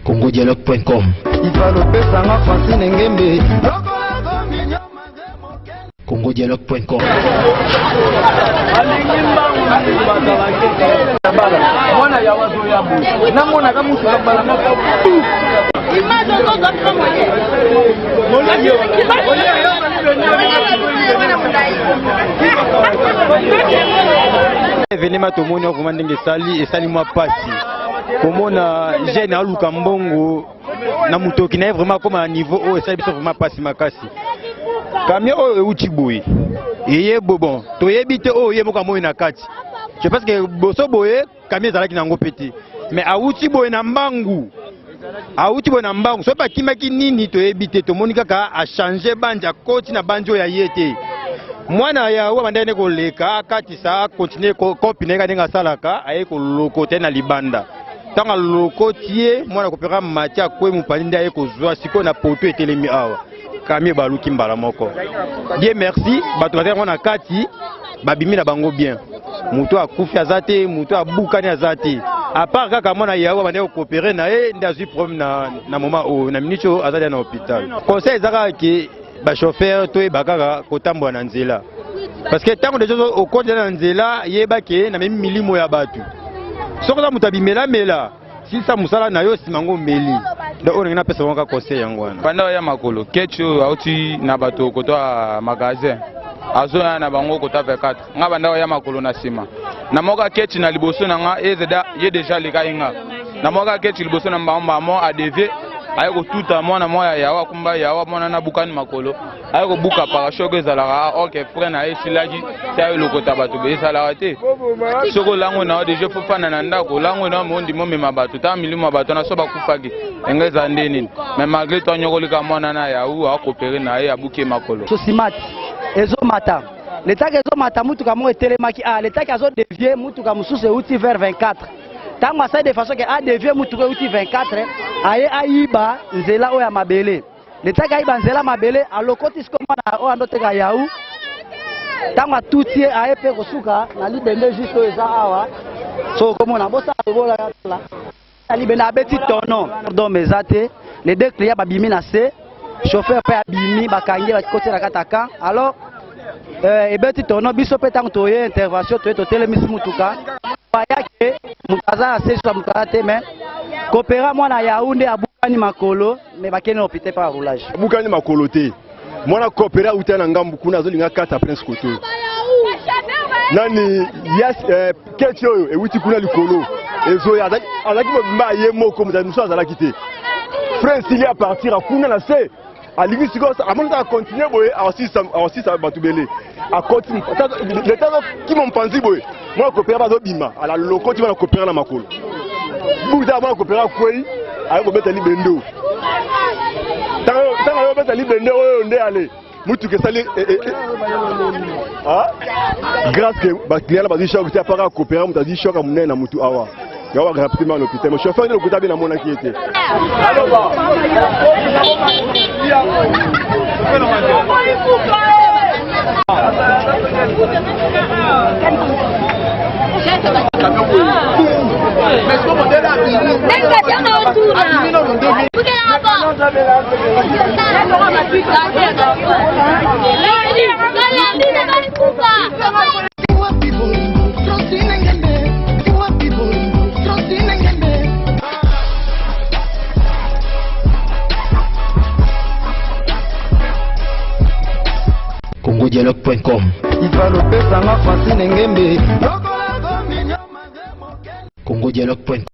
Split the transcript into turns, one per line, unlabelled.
congodialogue.com. congodialogue.com.
Événement tout le monde vraiment ndenge sali moi pasi komona jeune aluka mbongo na mutoki na vraiment comme à niveau o esali biso vraiment pasi makasi kamia o euti boye eye bon toyebite o ye moka moyi na kati je pense que boso boye kamia ezalaki nango pete mais auti boye na mbangu so bakimaki nini toyebite tomoni kaka a changer banja koti na banjo ya yete mwana ya wa bandene koleka kati sa continuer kopine ka ndenga salaka aye kolokota na libanda tanga lokotie mwana kopera matia kwe mupandi aye kozwa siko na poto etelemi awa kamie baluki mbala moko bien merci bato bazaka na kati babimi na bango bien muto akufi azate muto abukani azate à part kaka mwana yawa bandeko coopérer na ye ndazui problème na moment o na minute azali na hôpital conseil ezaka ke ba chauffeur to e bakaka kotambola na nzela parce que tant que déjà au compte na nzela yeba ke na même milimo ya batu soko za mutabimela mela si sa musala na yo simango meli donc on na pesa wanga conseil yango wana
panda ya makolo kecho auti na bato kotwa magasin azo na bango kota 24 nga banda ya makolo na sima na moka kechi na liboso na nga ezeda ye déjà leka inga na moka kechi liboso na mbamba mo a devier aye ko tuta mwana moya yawa kumba yawa mwana na bukani makolo aye ko buka parachute ezalaka OK frère na esilaki tayo lokota bato be ezalaka te soko lango na déjà faut fana na ndako lango na mondi momema bato ta milimo bato na so bakufaki engeza ndeni mais malgré to nyokolika mwana na yawu a coopérer na ye abuke makolo
sosimati ezomata l'état ezomata mutuka mo etelemaki l'état azo dévier mutuka mususu euti vers 24 tango asa de façon que a dévier mutuka euti 24 aye aiba nzela oya mabele l'état aiba nzela mabele alokoti siko mwana o andoteka yawu tango atutie aye pe kosuka na libende juste eza awa so komona bosa bola la libende abeti tono do mezate les deux clients babimi na se chauffeur pe abimi bakangi bakoti na kataka alors ebeti tono biso pe tango toye intervention toye totelemisi mutuka bayake mutaza aseso mukate mais coopéra mwana Yaoundé abukani makolo mais bakene hôpital par roulage
abukani makolo te mwana coopéra utana ngambu kuna azolinga kata prince koto nani yes ketio ewiti kuna likolo ezo azaki mobimba ye moko muso azalaki te France il est à partir à kuna na se alingi siko amona ta continuer boye aussi ça batubele a continue le temps qui m'ont pensé boye moi coopéra bazo bima ala loko ti va coopéra na makolo buza ba coopéra kwei ayo ko beta libendo tanga yo beta libendo oyo nde ale mutu ke sali grâce que ba client la bazi choc ti apara coopéra mutu azi choc amune na mutu awa yawa rapidement à l'hôpital. Mon chauffeur est le côté de la monnaie qui était.
congodialogue.com. congodialogue.com.